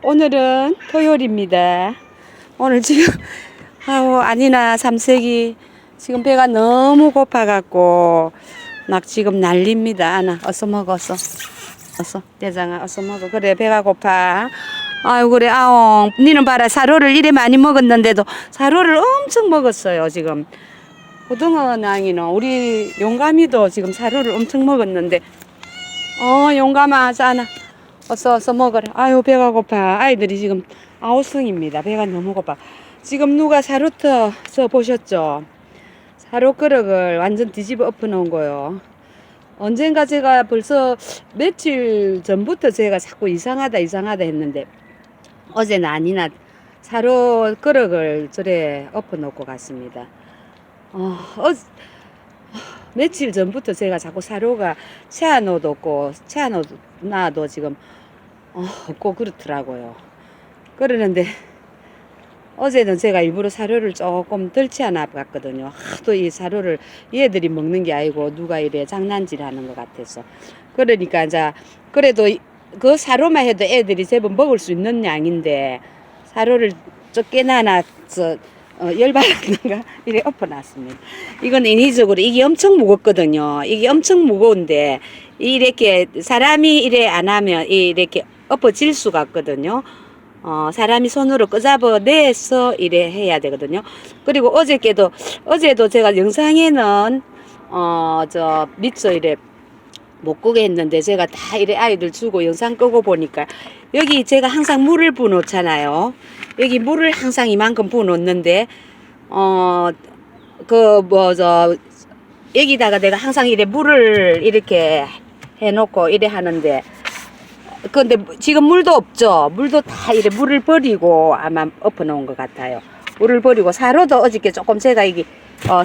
오늘은 토요일입니다. 오늘 지금 아니나 삼색이 지금 배가 너무 고파갖고 막 지금 난립니다. 아나 어서 먹어 어서 대장아 어서 먹어. 그래 배가 고파. 아유 그래 아옹 니는 봐라 사료를 이래 많이 먹었는데도 사료를 엄청 먹었어요. 지금 고등어 낭이는 우리 용감이도 지금 사료를 엄청 먹었는데 용감아 자나 어서 먹어라. 아유 배가 고파. 아이들이 지금 9성입니다. 배가 너무 고파. 지금 누가 사료터 써 보셨죠? 사료 그릇을 완전 뒤집어 엎어 놓은 거요. 언젠가 제가 벌써 며칠 전부터 제가 자꾸 이상하다 했는데 어제는 아니나 사료 그릇을 저래 엎어 놓고 갔습니다. 며칠 전부터 제가 자꾸 사료가 채아노도 없고 채아노나도 지금 없고 그렇더라고요. 그러는데 어제는 제가 일부러 사료를 조금 덜 채아놔 봤거든요. 하도 이 사료를 얘들이 먹는 게 아니고 누가 이래 장난질 하는 것 같아서. 그러니까 이제 그래도 그 사료만 해도 애들이 제법 먹을 수 있는 양인데 사료를 적게 나눠서 열받았는가 이래 엎어놨습니다. 이건 인위적으로 이게 엄청 무겁거든요. 이게 엄청 무거운데 이렇게 사람이 이래 안 하면 이렇게 엎어질 수가 없거든요. 사람이 손으로 끄잡아 내서 이래 해야 되거든요. 그리고 어제도 제가 영상에는 저 밑서 이래 못 끄게 했는데 제가 다 이래 아이들 주고 영상 끄고 보니까 여기 제가 항상 물을 부어 놓잖아요. 여기 물을 항상 이만큼 부어 놓는데 여기다가 내가 항상 이래 물을 이렇게 해 놓고 이래 하는데 근데 지금 물도 없죠. 물도 다 이래 물을 버리고 아마 엎어 놓은 것 같아요. 물을 버리고 사료도 어저께 조금 제가 이게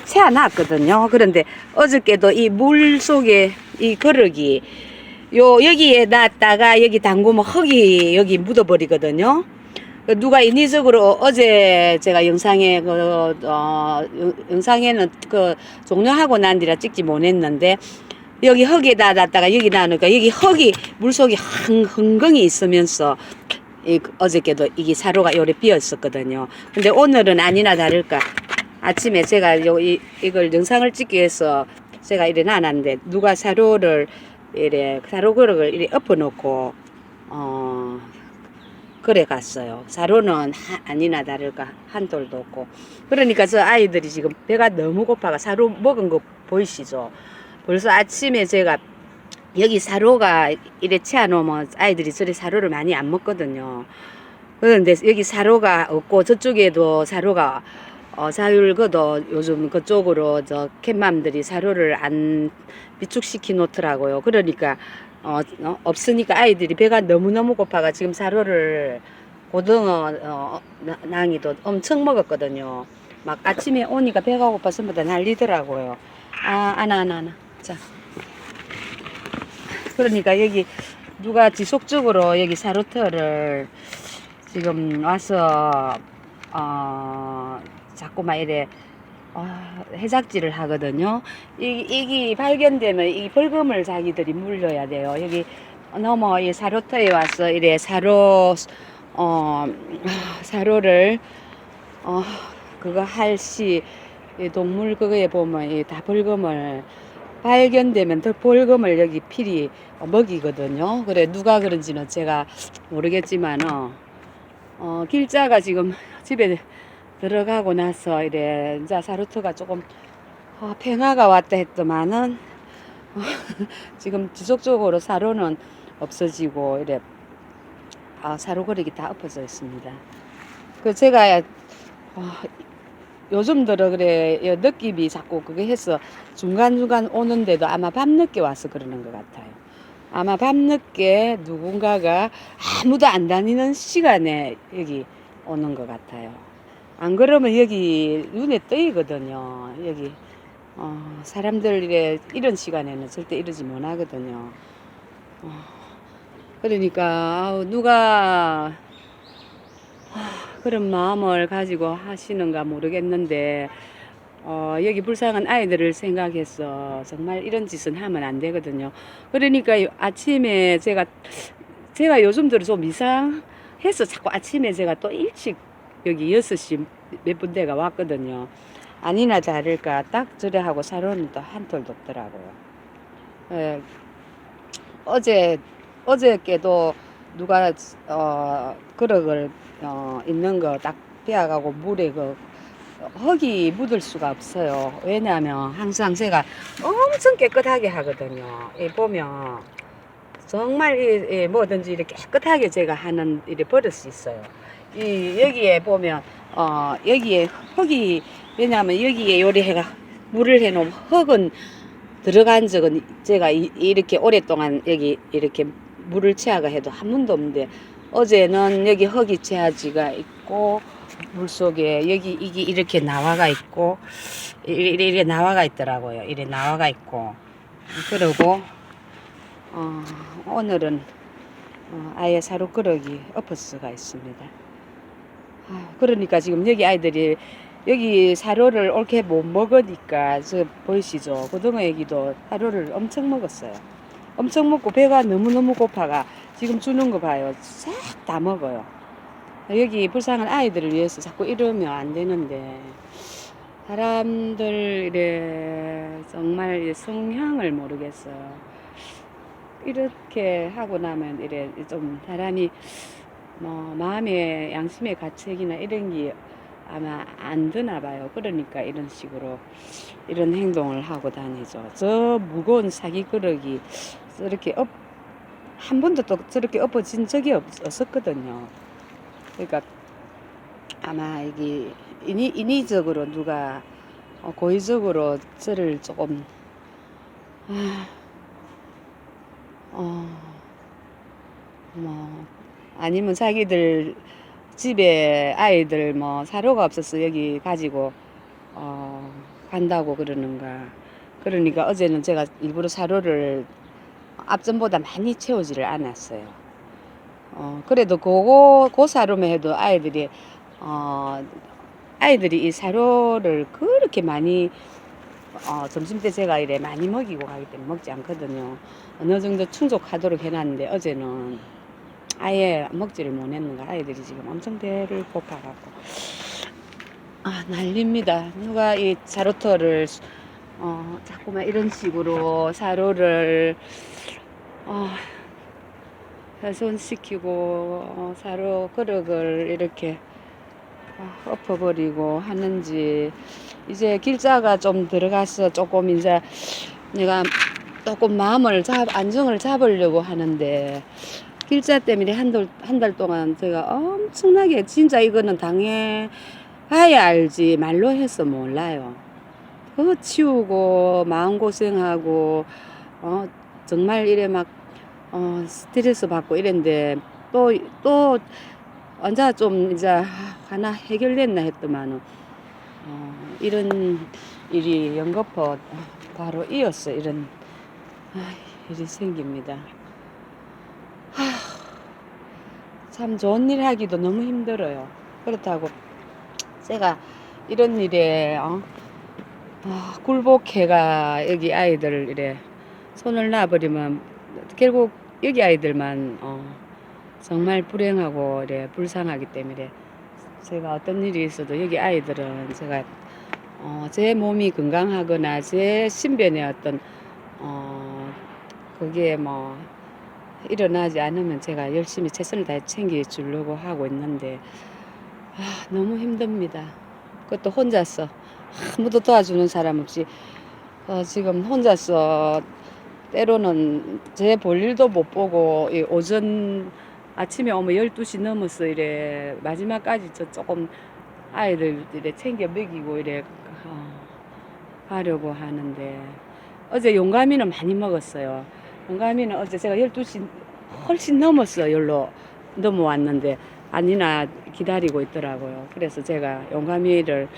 채워놨거든요. 그런데 어저께도 이 물 속에 이 그릇이 여기에 놨다가 여기 담그면 흙이 여기 묻어버리거든요. 누가 인위적으로 어제 제가 영상에 영상에는 종료하고 난 뒤라 찍지 못했는데 여기 흙에다 놨다가 여기 놔놓으니까 여기 흙이 물속에 흥건히 있으면서 어저께도 이게 사료가 요래 비어 있었거든요. 근데 오늘은 아니나 다를까 아침에 제가 이걸 영상을 찍기 위해서 제가 이래 놔놨는데 누가 사료 그릇을 이래 엎어 놓고 그래 갔어요. 사료는 아니나 다를까 한 돌도 없고. 그러니까 저 아이들이 지금 배가 너무 고파가 사료 먹은 거 보이시죠? 벌써 아침에 제가 여기 사료가 이래 채워놓으면 아이들이 저리 사료를 많이 안 먹거든요. 그런데 여기 사료가 없고 저쪽에도 사료가 사율거도 요즘 그쪽으로 저 캣맘들이 사료를 안 비축시키 놓더라고요. 그러니까 없으니까 아이들이 배가 너무너무 고파가 지금 사료를 고등어 낭이도 엄청 먹었거든요. 막 아침에 오니까 배가 고파서 뭐 다 난리더라고요. 아나 자, 그러니까 여기 누가 지속적으로 여기 사료터를 지금 와서 자꾸만 이래 해작질을 하거든요. 이게 발견되면 이 벌금을 자기들이 물려야 돼요. 여기 넘어 이 사료터에 와서 이래 사료를 그거 할시 동물 그거에 보면 다 벌금을 발견되면 더 벌금을 여기 필히 먹이거든요. 그래 누가 그런지는 제가 모르겠지만 길자가 지금 집에 들어가고 나서 이래 이제 사료터가 조금 팽화가 왔다 했더만은 지금 지속적으로 사료는 없어지고 이래 사료 그릇이 다 엎어져 있습니다. 그 제가 요즘 들어 그래 느낌이 자꾸 그게 해서 중간중간 오는데도 아마 밤늦게 와서 그러는 것 같아요. 아마 밤늦게 누군가가 아무도 안 다니는 시간에 여기 오는 것 같아요. 안 그러면 여기 눈에 떠이거든요. 여기 사람들 이런 시간에는 절대 이러지 못하거든요. 그러니까 누가 그런 마음을 가지고 하시는가 모르겠는데 여기 불쌍한 아이들을 생각해서 정말 이런 짓은 하면 안 되거든요. 그러니까 아침에 제가 요즘 들어 좀 해서 자꾸 아침에 제가 또 일찍 여기 6시 몇 분대가 왔거든요. 아니나 다를까 딱 저래 하고 사료는 또 한 톨도 없더라고요. 예, 어저께도 누가 그릇을 있는 거 딱 빼앗가고 물에 그 흙이 묻을 수가 없어요. 왜냐하면 항상 제가 엄청 깨끗하게 하거든요. 이 보면 정말 뭐든지 이렇게 깨끗하게 제가 하는 일이 버릇이 있어요. 여기에 보면 여기에 흙이, 왜냐하면 여기에 요리해가 물을 해놓으면 흙은 들어간 적은 제가 이렇게 오랫동안 여기 이렇게 물을 채아가 해도 한 번도 없는데, 어제는 여기 흙이 채아지가 있고 물 속에 여기 이게 이렇게 나와가 있고 이래 나와가 있더라고요. 이래 나와가 있고, 그리고 오늘은 아예 사료 그릇이 엎을 수가 있습니다. 그러니까 지금 여기 아이들이 여기 사료를 옳게 못 먹으니까, 저 보이시죠? 고등어 애기도 사료를 엄청 먹었어요. 엄청 먹고 배가 너무너무 고파가 지금 주는 거 봐요. 싹 다 먹어요. 여기 불쌍한 아이들을 위해서 자꾸 이러면 안 되는데, 사람들 이래 정말 성향을 모르겠어요. 이렇게 하고 나면 이래 좀 사람이 뭐 마음의 양심의 가책이나 이런 게 아마 안 드나 봐요. 그러니까 이런 식으로 이런 행동을 하고 다니죠. 저 무거운 사기 그릇이 저렇게 한 번도 또 저렇게 엎어진 적이 없었거든요. 그러니까 아마 이게 인위적으로 누가 고의적으로 저를 조금 뭐 아니면 자기들 집에 아이들 뭐 사료가 없어서 여기 가지고 간다고 그러는가. 그러니까 어제는 제가 일부러 사료를 앞전보다 많이 채우지를 않았어요. 그래도 그 사료만 해도 아이들이 이 사료를 그렇게 많이 점심때 제가 이래 많이 먹이고 가기 때문에 먹지 않거든요. 어느 정도 충족하도록 해놨는데 어제는 아예 먹지를 못했는가. 아이들이 지금 엄청 배를 고파갖고 난립니다. 누가 이 사료터를 자꾸만 이런 식으로 사료를 훼손시키고 사료 그릇을 이렇게 엎어버리고 하는지. 이제 길자가 좀 들어가서 조금 이제 내가 조금 안정을 잡으려고 하는데, 길자 때문에 한 달 동안 제가 엄청나게, 진짜 이거는 당해봐야 알지 말로 해서 몰라요. 치우고 마음고생하고 정말 이래 막 스트레스 받고 이랬는데, 또 언제 좀 이제 하나 해결됐나 했더만은 이런 일이 연거푸 바로 이어서 이런 일이 생깁니다. 참 좋은 일 하기도 너무 힘들어요. 그렇다고 제가 이런 일에 굴복해가 여기 아이들 이래 손을 놔버리면 결국 여기 아이들만 정말 불행하고 이래 불쌍하기 때문에, 제가 어떤 일이 있어도 여기 아이들은 제가 제 몸이 건강하거나 제 신변에 어떤 그게 뭐 일어나지 않으면 제가 열심히 최선을 다해 챙겨주려고 하고 있는데 너무 힘듭니다. 그것도 혼자서 아무도 도와주는 사람 없이 지금 혼자서 때로는 제 볼일도 못 보고 오전 아침에 오면 12시 넘어서 이래 마지막까지 조금 아이들 이래 챙겨 먹이고 이래 하려고 하는데, 어제 용감이는 많이 먹었어요. 용감이는 어제 제가 12시 훨씬 넘었어 열로 넘어왔는데 아니나 기다리고 있더라고요. 그래서 제가 용감이를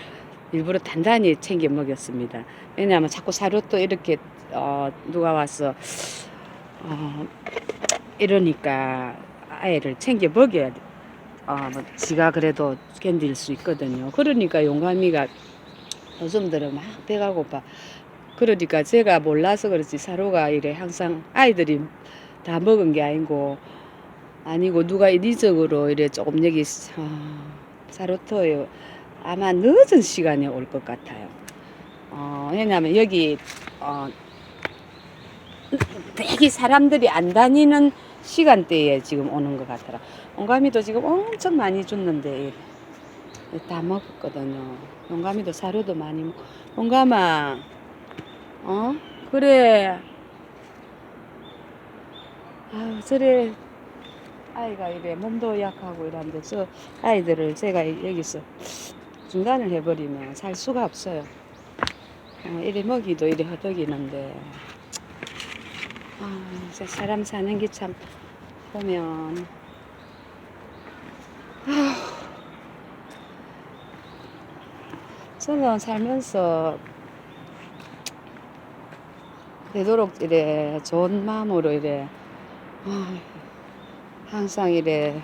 일부러 단단히 챙겨 먹였습니다. 왜냐하면 자꾸 사료 또 이렇게 누가 와서 이러니까 아이를 챙겨 먹여야 돼. 뭐 지가 그래도 견딜 수 있거든요. 그러니까 용감이가 요즘 들은 막 배가 고파. 그러니까 제가 몰라서 그렇지 사료가 이래 항상 아이들이 다 먹은 게 아니고 아니고 누가 인위적으로 이래 조금 여기 사로토에 아마 늦은 시간에 올 것 같아요. 왜냐면 여기 되게 사람들이 안 다니는 시간대에 지금 오는 것 같더라. 용감이도 지금 엄청 많이 줬는데 다 먹었거든요. 용감이도 사료도 많이 먹고. 용감아, 그래. 아유, 저래 아이가 이래 몸도 약하고 이런데 저 아이들을 제가 여기서 중단을 해버리면 살 수가 없어요. 이래 먹이도 이래 허덕이는데 진짜 사람 사는 게 참 보면 저는 살면서 되도록 이래 좋은 마음으로 이래 항상 이래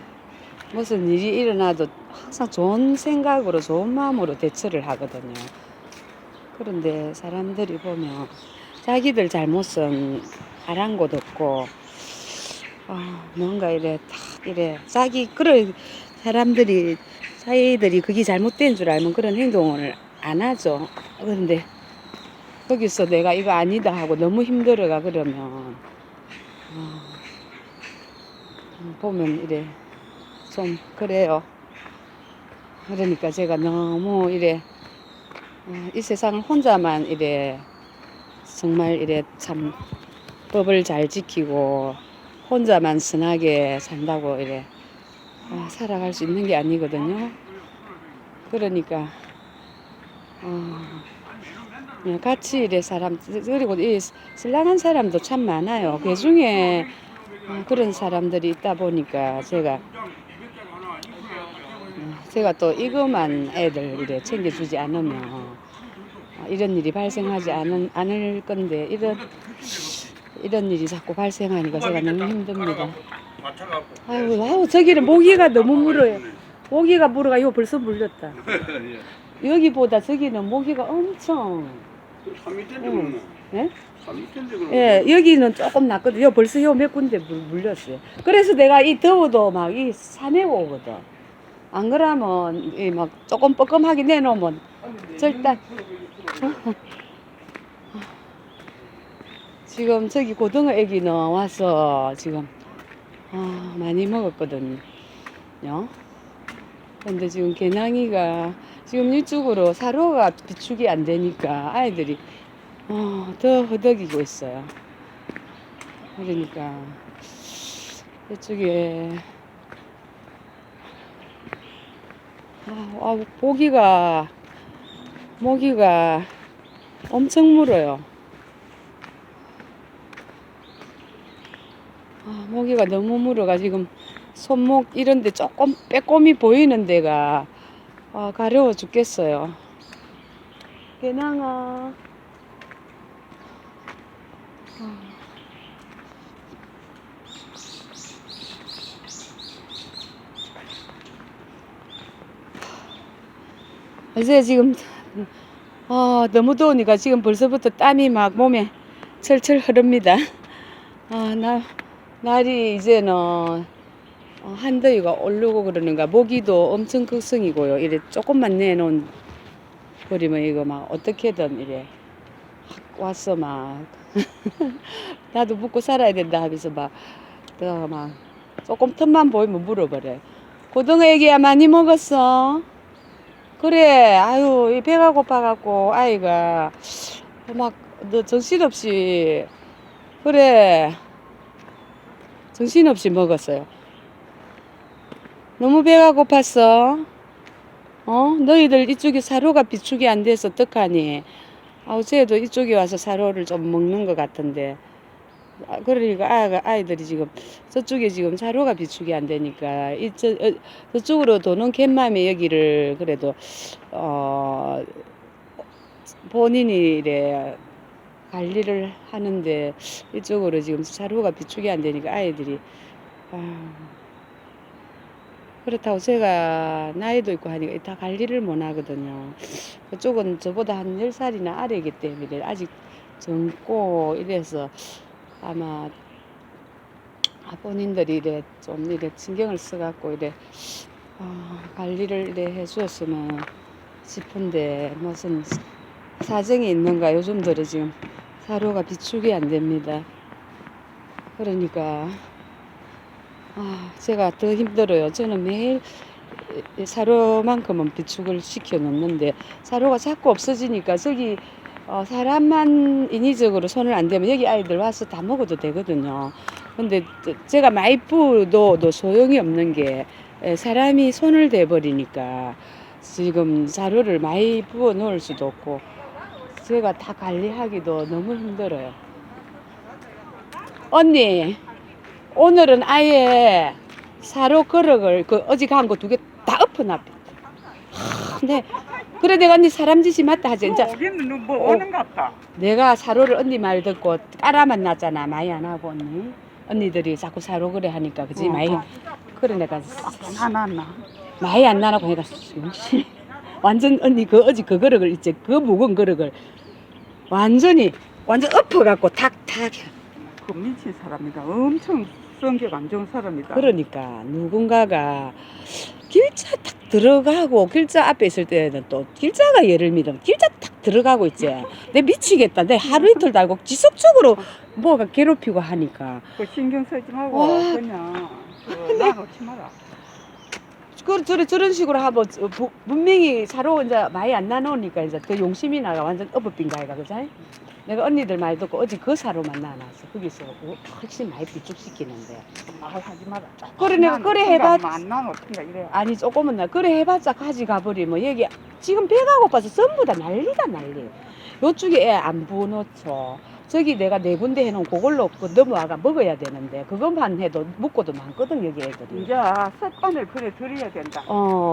무슨 일이 일어나도 항상 좋은 생각으로 좋은 마음으로 대처를 하거든요. 그런데 사람들이 보면 자기들 잘못은 아랑곳 없고 뭔가 이래 딱 이래 그런 사람들이 자기들이 그게 잘못된 줄 알면 그런 행동을 안 하죠. 그런데 거기서 내가 이거 아니다 하고 너무 힘들어가 그러면 보면 이래 좀 그래요. 그러니까 제가 너무 이래 이 세상을 혼자만 이래 정말 이래 참 법을 잘 지키고 혼자만 선하게 산다고 이래 살아갈 수 있는 게 아니거든요. 그러니까 같이 이래 사람 그리고 이 신랑한 사람도 참 많아요. 그 중에 그런 사람들이 있다 보니까 제가 또 이거만 애들 이래 챙겨주지 않으면 이런 일이 발생하지 않을 건데 이런 일이 자꾸 발생하니까 제가 너무 힘듭니다. 아유 저기는 모기가 너무 물어요. 모기가 물어가 이거 벌써 물렸다. 여기보다 저기는 모기가 엄청 3m인데 예? 3m인데 예, 여기는 조금 낫거든요. 벌써 요 몇 군데 물렸어요. 그래서 내가 이 더워도 막 이 사내고 오거든. 안 그러면 이 막 조금 뻐끔하게 내놓으면 절대 지금 저기 고등어 애기는 와서 지금 많이 먹었거든요. 근데 지금 개낭이가 지금 이쪽으로 사료가 비축이 안 되니까 아이들이 더 허덕이고 있어요. 그러니까 이쪽에 모기가 엄청 물어요. 모기가 너무 물어가 지금 손목 이런데 조금 빼꼼히 보이는 데가 가려워 죽겠어요. 개낭아. 이제 지금 너무 더우니까 지금 벌써부터 땀이 막 몸에 철철 흐릅니다. 날이 이제는 한더위가 오르고 그러는가. 모기도 엄청 극성이고요. 이래 조금만 내놓은 버리면 이거 막 어떻게든 이래 와서 막 나도 묵고 살아야 된다 하면서 막 조금 틈만 보이면 물어버려. 고등어 애기야 많이 먹었어? 그래. 아유 이 배가 고파갖고 아이가 막 너 정신없이 그래 정신없이 먹었어요. 너무 배가 고팠어. 너희들 이쪽에 사료가 비축이 안 돼서 어떡하니? 쟤도 이쪽에 와서 사료를 좀 먹는 것 같은데. 그러니까 아이들이 지금 저쪽에 지금 사료가 비축이 안 되니까 저쪽으로 도는 캣맘이 여기를 그래도 본인이 이래 관리를 하는데 이쪽으로 지금 사료가 비축이 안 되니까 아이들이 그렇다고 제가 나이도 있고 하니까 다 관리를 못 하거든요. 그쪽은 저보다 한 10살이나 아래이기 때문에 아직 젊고 이래서 아마 본인들이 이래 좀 이래 신경을 써갖고 이래 관리를 이래 해주었으면 싶은데 무슨 사정이 있는가 요즘 들어 지금 사료가 비축이 안 됩니다. 그러니까 제가 더 힘들어요. 저는 매일 사료만큼은 비축을 시켜 놓는데 사료가 자꾸 없어지니까 저기 사람만 인위적으로 손을 안 대면 여기 아이들 와서 다 먹어도 되거든요. 근데 제가 많이 부어도 소용이 없는 게 사람이 손을 대버리니까 지금 사료를 많이 부어 놓을 수도 없고 제가 다 관리하기도 너무 힘들어요. 언니, 오늘은 아예 사료 그릇을 어제 간 거 2개 다 엎어놨다. 네. 그래 내가 언니 사람 짓이 맞다 하지. 이제 여기는 뭐 오는 것 같다. 내가 사료를 언니 말 듣고 깔아만 놨잖아. 많이 안 하고 언니. 언니들이 자꾸 사료 그래 하니까 그지 많이. 그래 내가 하나나. 많이 안 나라고 내가 역시 완전 언니 어제 그 그릇을 이제 그 묵은 그릇을 완전 엎어갖고 탁탁. 그 미친 사람이다. 엄청 성격 안 좋은 사람이다. 그러니까 누군가가 길자 탁 들어가고 길자 앞에 있을 때는 또 길자가 예를 믿으면 길자 탁 들어가고 있지. 내 미치겠다. 내 하루 이틀 달고 지속적으로 뭐가 괴롭히고 하니까. 그 신경 쓰지 말고 와. 그냥 놔놓지 마라. 저런 식으로 하면 분명히 사로 이제 많이 안 나누니까 이제 더 용심이 나가 완전 엎어빈가 해가 그지? 내가 언니들 말 듣고 어제 그 사로만 나눴어. 거기서 훨씬 많이 비축시키는데. 말하지 마라. 그래 내가 그래 해봤. 안 나놓든가 이래. 아니 조금은 나 그래 해봤자 가지가 버리면 여기 지금 배가 고파서 전부 다 난리다 난리. 요쪽에 애 안 부어놓죠. 저기 내가 4군데 해놓은 그걸로 넘어와가 먹어야 되는데 그것만 해도 먹고도 많거든 여기 애들이. 이제 셋반을 그래 드려야 된다.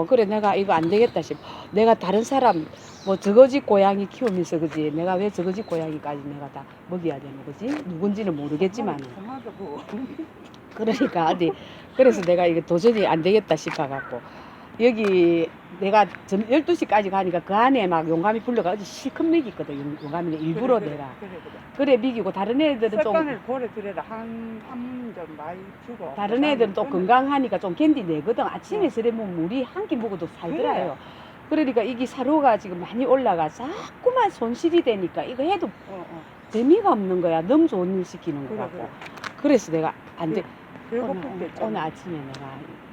그래 내가 이거 안 되겠다 싶어. 내가 다른 사람 뭐 저거집 고양이 키우면서 그지 내가 왜 저거집 고양이까지 내가 다 먹여야 되는 거지 누군지는 모르겠지만 그만도 뭐. 그러니까 어디 그래서 내가 이게 도저히 안 되겠다 싶어갖고 여기 내가 12시까지 가니까 그 안에 막 용감이 불러가 어디 실컷 먹이거든 용감이는 일부러 내가 그래 먹이고 다른 애들은 좀 셋반을 고래 드려라. 한점 많이 주고. 다른 애들은 또 건강하니까 좀 캔디 내거든 아침에 쓰래 뭐 물이 한 끼 먹어도 살더라요. 그러니까 이게 사료가 지금 많이 올라가 자꾸만 손실이 되니까 이거 해도 재미가 없는 거야. 너무 좋은 일 시키는 거 같고. 그래서 내가 안 돼. 배고플 때 오늘 아침에 내가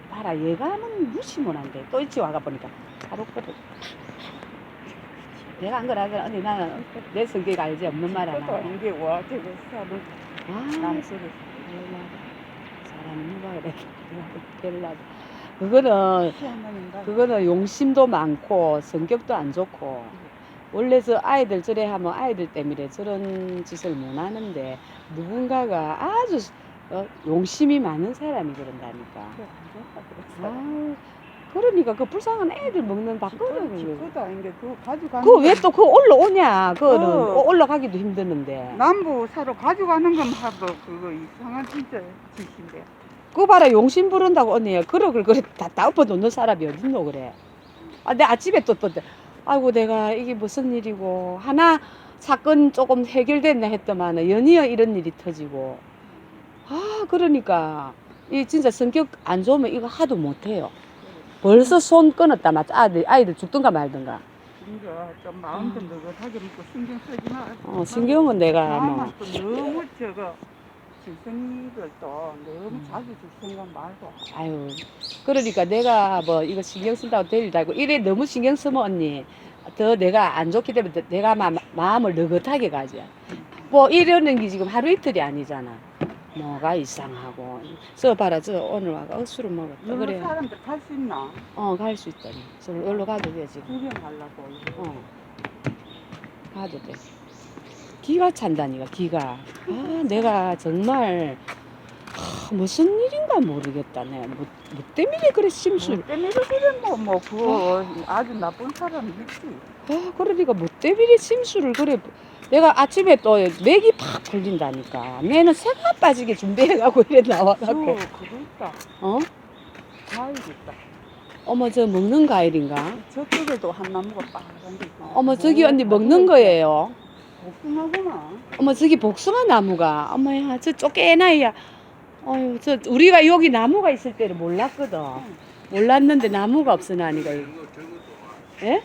봐라 얘가는 무시면 안 돼. 또 일찍 와가 보니까 사료 끓여. 내가 안 그러잖아. 언니 나는 내 성격 알지 없는 말 안 하고. 이게 와 되게 사료 아, 소리. 사람 누가 그래. 별나도. 그거는 용심도 많고 성격도 안 좋고 원래 저 아이들 저래 하면 아이들 때문에 저런 짓을 못 하는데 누군가가 아주 용심이 많은 사람이 그런다니까. 그러니까 그 불쌍한 애들 먹는 밥그릇을 그것도 아닌데 그거 가져가는 그거 왜 또 그거 올라오냐. 그거는 올라가기도 힘드는데. 남부 사러 가져가는 건 하도 그거 이상한 진짜 짓인데. 그거 봐라 용심 부른다고 언니 그러글 그래 다 엎어 놓는 사람이 어딨노 그래. 내 아침에 또 아이고 내가 이게 무슨 일이고 하나 사건 조금 해결됐나 했더만 연이어 이런 일이 터지고 그러니까 이 진짜 성격 안 좋으면 이거 하도 못해요. 벌써 손 끊었다 맞아. 아이들 죽든가 말든가. 이제 좀 마음도 느긋하게 먹고 신경 쓰지 마. 신경은 내가 뭐 너무 저거 질성이들도 너무 자주 줄 생각 말고. 아유 그러니까 내가 뭐 이거 신경 쓴다고 될 일도 아니고 이래 너무 신경 쓰면 언니 더 내가 안 좋기 때문에 내가 마음을 느긋하게 가지. 뭐 이러는 게 지금 하루 이틀이 아니잖아. 뭐가 이상하고 봐라 저 오늘 와가 억수로 먹었다 그래. 사람들 갈 수 있나? 갈 수 있다니. 저 여기로 가도 돼 지금. 구경하려고. 가도 돼. 기가 찬다니까 기가. 내가 정말 무슨 일인가 모르겠다. 내가 뭐 때문에 그래 심술. 때문에 그래 뭐 그거 아주 나쁜 사람이 있지. 그러니까 뭐 때문에 심술을 그래. 내가 아침에 또 맥이 팍 걸린다니까. 내는 새가 빠지게 준비해가고 이래 나와갖고. 그거 있다. 과일 있다. 어머 저 먹는 과일인가? 저쪽에도 한 나무가 빨간 게 있고. 어머 저기 언니 먹는 거예요. 복숭아구나. 어머 저기 복숭아 나무가. 어머야 저 쪼개나이야. 어휴, 우리가 여기 나무가 있을 때는 몰랐거든. 몰랐는데 나무가 없으나니까. 예?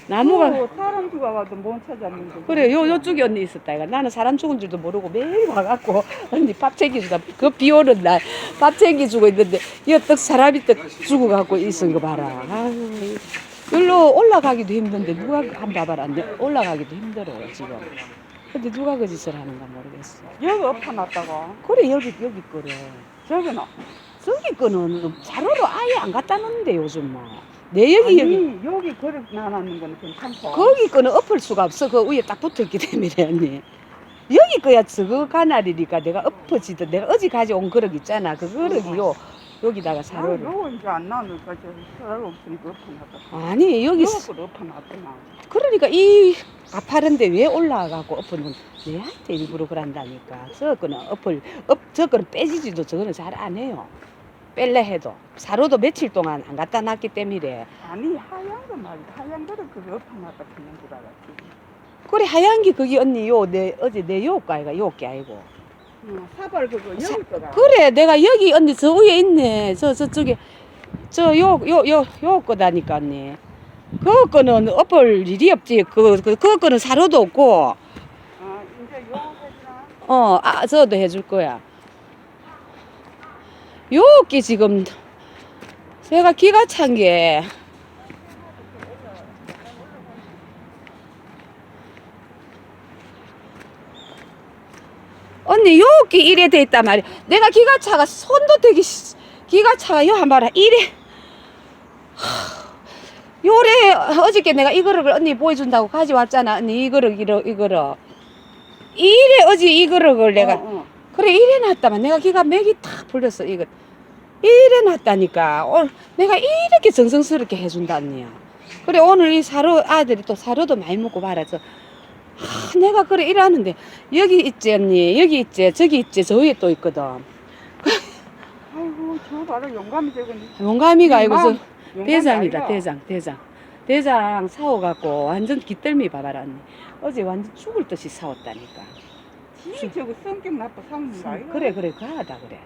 나무가. 사람 죽어가도 못 찾았는데. 그래, 요쪽에 언니 있었다. 이가 나는 사람 죽은 줄도 모르고 매일 와갖고 언니 밥 챙겨주다. 그 비 오는 날 밥 챙겨주고 있는데, 떡 사람이 떡 죽어갖고 있은 거 봐라. 아유, 여기로 올라가기도 힘든데, 누가 한 봐봐라. 올라가기도 힘들어요, 지금. 근데 누가 그 짓을 하는가 모르겠어. 여기 엎어놨다고. 그래, 여기 거래. 저기는. 저기 거는 자료로 아예 안 갖다 놓는데, 요즘 뭐. 내 여기. 여기 그릇 놔놨는 거는 괜찮고. 거기 거는 엎을 수가 없어. 그 위에 딱 붙어 있기 때문에, 언니. 여기 거야, 저거 가나리니까 내가 엎어지던, 내가 어제 가져온 그릇 있잖아. 그 그릇이요. 여기다가 사료를. 요거 이제 안 나오니까 저 사람 없으니까 엎어놨다. 아니, 여기. 요거 엎어놨더만. 그러니까 이 가파른데 왜 올라가고 엎는 내한테 일부러 그런다니까. 저 거는 저 거는 빼지지도 저거는 잘 안 해요. 뺄래 해도. 사료도 며칠 동안 안 갖다 놨기 때문에. 아니 하얀 거 말이야. 하얀 거를 그거 엎어놨다 그냥 줄 알았지. 그래, 하얀 게 그게 언니 어제 내 요가이가 요게 아니고. 사발 그거 여기 거다. 그래, 내가 여기 언니 저 위에 있네. 저쪽에 요 거다니까 언니. 그거 거는 엎을 일이 없지. 그거 거는 사료도 없고. 아 이제 요거 해주나? 저도 해줄 거야. 요게 지금 제가 기가 찬 게. 언니 요게 이래 돼 있단 말이야. 내가 기가 차가 손도 되게 기가 차가 요 한 봐라 이래. 요래 어저께 내가 이거를 언니 보여준다고 가져왔잖아. 언니 이거를 이래 어제 이거를 내가 그래 이래 놨다만 내가 기가 맥이 탁 풀렸어. 이거 이래 놨다니까. 오늘 내가 이렇게 정성스럽게 해준다 언니야. 그래 오늘 이 사료 아들이 또 사료도 많이 먹고 말아서 내가 그래 이러는데 여기 있지 언니 여기 있지 저기 있지 저 위에 또 있거든. 아이고 저 봐라 용감이 되고. 용감이가 아니고 저 용감이 대장이다. 아이가. 대장 사오갖고 완전 기떨미 봐봐라 언니. 어제 완전 죽을 듯이 사왔다니까. 지 저거 성격 나빠 사는 거 아이가? 그래 가하다 그래.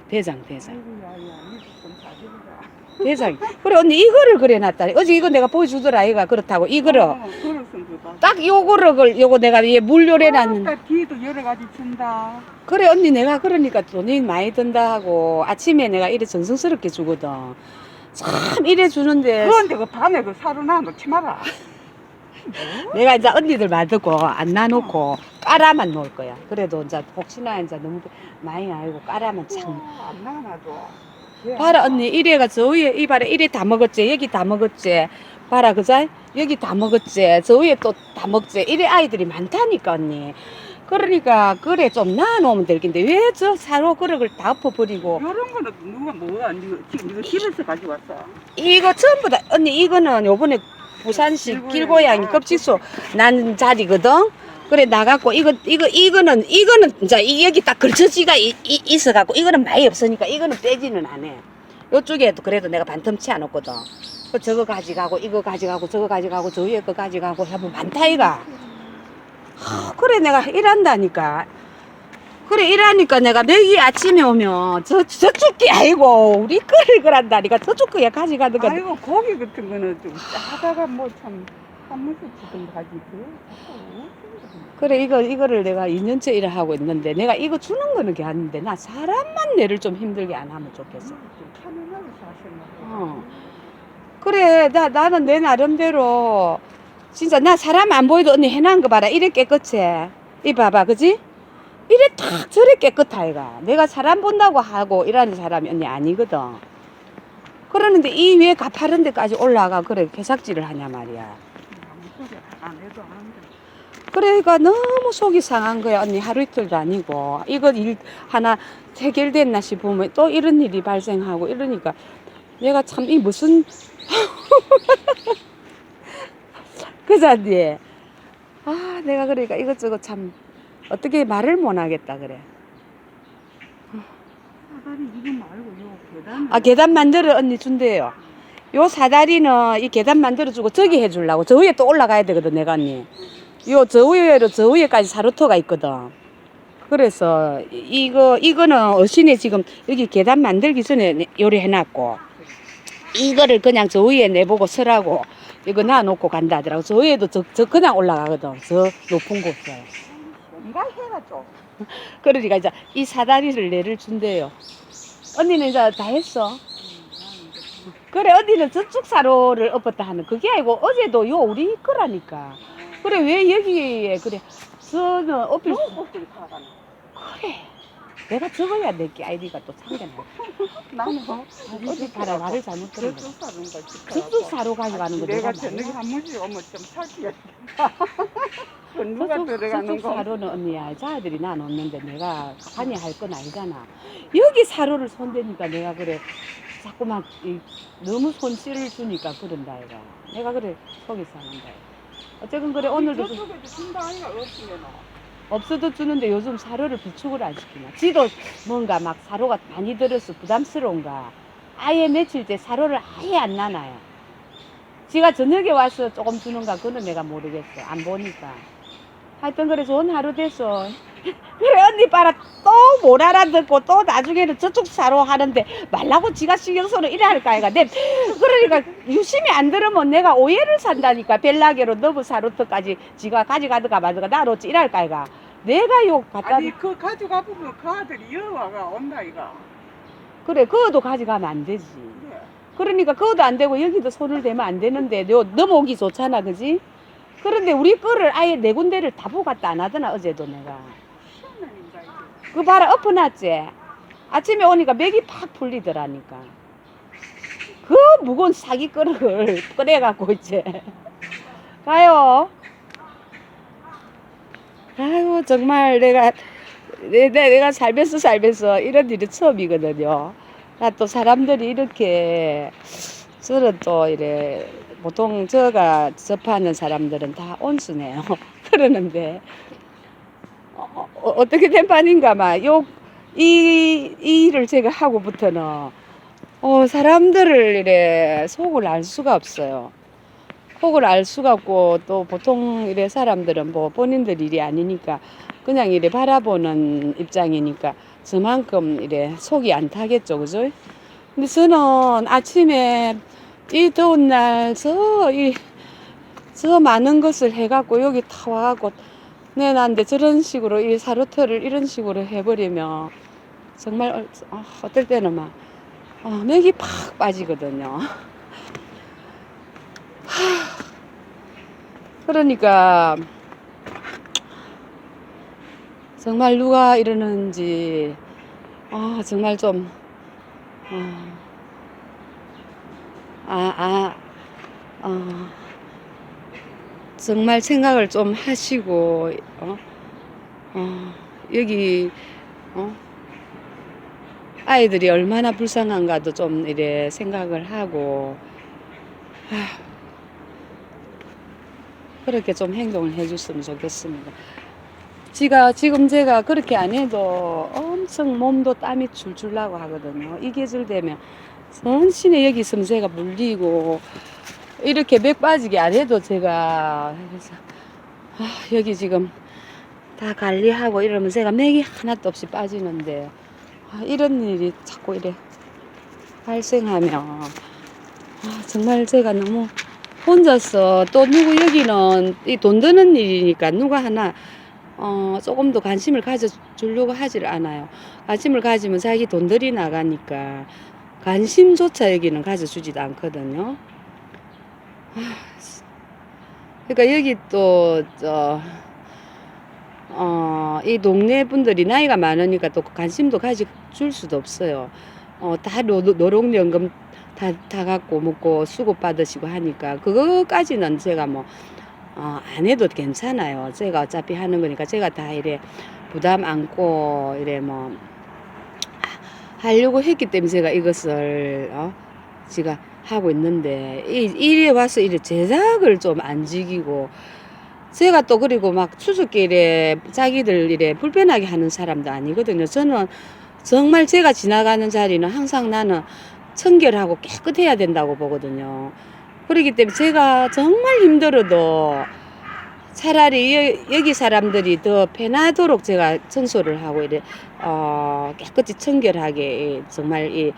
대장 아이고 야야 이좀 자제해라. 대장 그래 언니 이거를 그래 놨다. 어제 이거 내가 보여주더라 아이가. 그렇다고 이거를 그릇은 그거. 딱 요거 내가 얘 물요래 놨는데 뒤에도 여러 가지 준다. 그래 언니 내가 그러니까 돈이 많이 든다 하고 아침에 내가 이래 정성스럽게 주거든. 참 이래 주는데 그런데 그 밤에 그 사료 놔놓지 마라. 내가 이제 언니들 말듣고 안 놔놓고 깔아만 놓을 거야. 그래도 이제 혹시나 이제 너무 많이 알고 깔아만 참. 안 놔놔도. 봐라 언니 이래가 저 위에 이봐라 이래 다 먹었지 여기 다 먹었지 봐라 그자 여기 다 먹었지 저 위에 또 다 먹지 이래 아이들이 많다니까 언니. 그러니까 그래 좀 놔놓으면 될 텐데 왜 저 사료 그릇을 다 엎어버리고 이런 거는 누가 뭐가 지금 이거 집에서 가져왔어. 이거 전부 다 언니 이거는 요번에 부산시 길고양이 급식소 난 자리거든. 그래 나갖고 이거는 이제 여기 딱 걸쳐지가 있어갖고 이거는 많이 없으니까 이거는 빼지는 안 해. 요쪽에도 그래도 내가 반텀치 안 없거든. 그 저거 가져가고 이거 가져가고 저거 가져가고 저 위에 거 가져가고 하면 많다 이가. 그래 내가 일한다니까. 그래 일하니까 내가 매일 아침에 오면 저쪽 게 아니고 우리 거를 그란다니까 저쪽 거야 가져가는 거. 아이고 고기 같은 거는 좀 짜다가 뭐 참 한무스 치든 가지 그래 이거를 내가 2년째 일을 하고 있는데 내가 이거 주는 거는 괜찮은데 나 사람만 내를 좀 힘들게 안 하면 좋겠어. 좀 편안하게 사시나. 그래 나는 내 나름대로 진짜 나 사람 안 보여도 언니 해놓은 거 봐라 이래 깨끗해. 이 봐봐 그지? 이래 탁 저래 깨끗하 이가. 내가 사람 본다고 하고 일하는 사람이 언니 아니거든. 그러는데 이 위에 가파른 데까지 올라가 그래 개삭질을 하냐 말이야. 아무 소리 안 해도 하는데. 그러니까 너무 속이 상한 거야 언니. 하루 이틀도 아니고 이거 일 하나 해결됐나 싶으면 또 이런 일이 발생하고 이러니까 내가 참 이 무슨 그자니 내가 그러니까 이것저것 참 어떻게 말을 못 하겠다 그래. 사다리 이거 말고 요 계단. 계단 만들어 언니 준대요. 요 사다리는 이 계단 만들어주고 저기 해주려고. 저 위에 또 올라가야 되거든 내가 언니. 저 위에까지 사루터가 있거든. 그래서 이거는 어신에 지금 여기 계단 만들기 전에 요리해놨고 이거를 그냥 저 위에 내보고 서라고 이거 놔놓고 간다 하더라고. 저 위에도 저 그냥 올라가거든. 저 높은 곳에. 네가 해라 좀. 그러니까 이제 이 사다리를 내를 준대요. 언니는 이제 다 했어. 그래 언니는 저쪽 사로를 엎었다 하는 그게 아니고 어제도 요 우리 거라니까. 그래 왜 여기에 그래 저는 엎일 수 꽃들이 가가네. 그래 내가 적어야 내게 아이디가 또 상관없어. 나는 어디 봐라 말을 잘못 들은 저쪽 거야. 사는 거 싶어. 저쪽 사로 가져가는 거 내가 내가 저녁에 말이야. 한 문씩 오면 좀 살피겠다. 그 누가 들어가는 저쪽 거. 사로는 언니야 자들이 나 놓는데 내가 간이 할 건 아니잖아. 여기 사로를 손대니까 내가 그래 자꾸만 너무 손실을 주니까 그런다 이가. 내가 그래 속이 상한다. 어쨌든 그래 오늘도 좀 저쪽에도 준다 아이가 없으면. 없어도 주는데 요즘 사료를 비축을 안 시키나. 지도 뭔가 막 사료가 많이 들어서 부담스러운가. 아예 며칠째 사료를 아예 안 나눠요. 지가 저녁에 와서 조금 주는가 그거는 내가 모르겠어. 안 보니까. 하여튼 그래 좋은 하루 됐어. 그래 언니 봐라 또 못 알아듣고 또 나중에는 저쪽 사료 하는데 말라고 지가 신경 써서 이래 할까 아이가. 그러니까 유심히 안 들으면 내가 오해를 산다니까. 벨라게로 너무 사료터까지 지가 가져가든가 말든가 나놓지 이래 할까 아이가. 내가 욕 갖다 아니 그 가져가 보면 그 아들이 여와가 온다 이가. 그래 그거도 가져가면 안 되지. 그래. 그러니까 그것도 안 되고 여기도 손을 대면 안 되는데 넘어오기 좋잖아 그지? 그런데 우리 거를 아예 네 군데를 다 보고 갔다 안 하더나 어제도 내가. 시원하니까 이게. 그 봐라 엎어놨지? 아침에 오니까 맥이 팍 풀리더라니까. 그 무거운 사기 그릇을 꺼내갖고 이제 가요. 아이고 정말 내가 살면서 이런 일이 처음이거든요. 나 또 사람들이 이렇게 저는 또 이래 보통 제가 접하는 사람들은 다 온순해요. 그러는데 어떻게 된 판인가 이 일을 제가 하고부터는 사람들을 이래 속을 알 수가 없어요. 속을 알 수가 없고 또 보통 이래 사람들은 뭐 본인들 일이 아니니까 그냥 이래 바라보는 입장이니까 저만큼 이래 속이 안 타겠죠, 그죠? 근데 저는 아침에 이 더운 날 저 많은 것을 해갖고 여기 타 와갖고 내놨는데 저런 식으로 이 사료터를 이런 식으로 해버리면 정말 어떨 때는 막 맥이 팍 빠지거든요. 그러니까 정말 누가 이러는지 정말 좀 정말 생각을 좀 하시고 여기 아이들이 얼마나 불쌍한가도 좀 이래 생각을 하고 그렇게 좀 행동을 해줬으면 좋겠습니다. 지금 제가 그렇게 안 해도 엄청 몸도 땀이 줄줄 나고 하거든요. 이 계절 되면 전신에 여기 있으면 제가 물리고 이렇게 맥 빠지게 안 해도 제가 그래서 여기 지금 다 관리하고 이러면 제가 맥이 하나도 없이 빠지는데 이런 일이 자꾸 이래 발생하면 정말 제가 너무 혼자서 또 누구 여기는 이 돈 드는 일이니까 누가 하나 조금 더 관심을 가져주려고 하질 않아요. 관심을 가지면 자기 돈 들이 나가니까 관심조차 여기는 가져주지도 않거든요. 그러니까 여기 또 이 동네 분들이 나이가 많으니까 또 관심도 가져줄 수도 없어요. 다 노령연금 다 갖고 먹고 수급 받으시고 하니까 그거까지는 제가 안 해도 괜찮아요. 제가 어차피 하는 거니까 제가 다 이래 부담 안고 이래 하려고 했기 때문에 제가 이것을 제가 하고 있는데 이래 와서 이래 제작을 좀 안 지키고 제가 또 그리고 막 추석길에 자기들 이래 불편하게 하는 사람도 아니거든요. 저는 정말 제가 지나가는 자리는 항상 나는 청결하고 깨끗해야 된다고 보거든요. 그렇기 때문에 제가 정말 힘들어도 차라리 여기 사람들이 더 편하도록 제가 청소를 하고 이래 깨끗이 청결하게 정말 이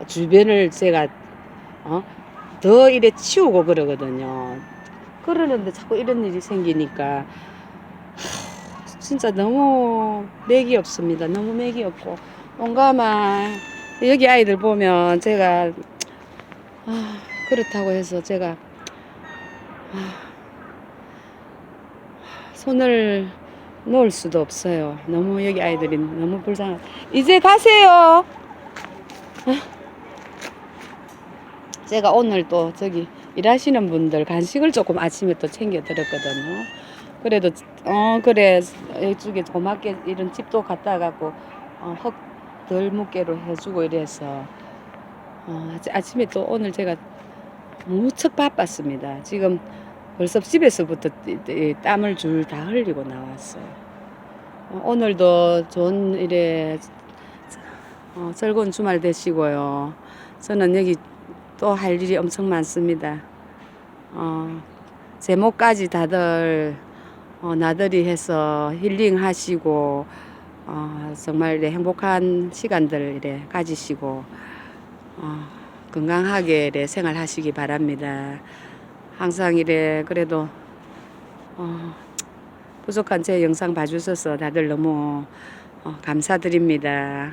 주변을 제가 더 이래 치우고 그러거든요. 그러는데 자꾸 이런 일이 생기니까 진짜 너무 맥이 없습니다. 너무 맥이 없고 뭔가만 여기 아이들 보면 제가 그렇다고 해서 제가 손을 놓을 수도 없어요. 너무 여기 아이들이 너무 불쌍해. 이제 가세요. 제가 오늘 또 저기 일하시는 분들 간식을 조금 아침에 또 챙겨 드렸거든요. 그래도 그래 이쪽에 고맙게 이런 집도 갖다 갖고 흙 덜 묻게로 해주고 이래서 아침에 또 오늘 제가 무척 바빴습니다. 지금 벌써 집에서부터 땀을 줄 다 흘리고 나왔어요. 오늘도 좋은 일에 즐거운 주말 되시고요. 저는 여기 또 할 일이 엄청 많습니다. 제목까지 다들 나들이 해서 힐링하시고 정말 이래 행복한 시간들 이래 가지시고 건강하게 이래 생활하시기 바랍니다. 항상 이래 그래도 부족한 제 영상 봐주셔서 다들 너무 감사드립니다.